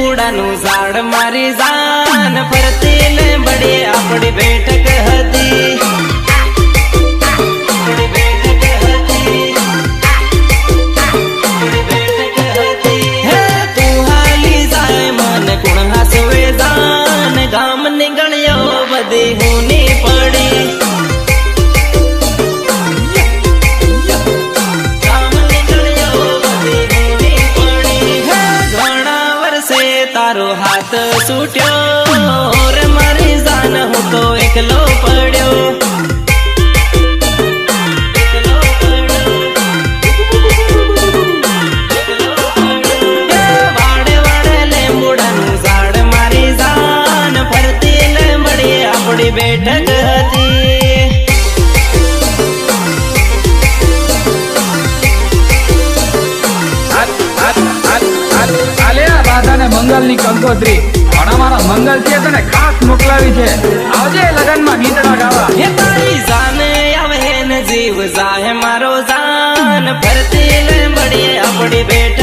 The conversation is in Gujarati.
લીંબુડાનું ઝાડ મારી જાન ફરતી લીંબડી આપણી બેઠક હતી ગામ નીકળ્યો બધી હુની પડી ગામ નીકળ્યો બધી હુની પડી ઘણા વર્ષે તારો હાથ છૂટ્યો રે મારી જાન હું તો એકલો પડ્યો બેઠક હતી મંગલ ની કંકોત્રી પણ અમારા મંગલ છે તને ખાસ મોકલાવી છે આવજે લગન માં ગીતડા ગાવા હે તારી જાને આવે ને જીવ જાહે મારો જાન ફરતી લીંબડી આપણી બેઠક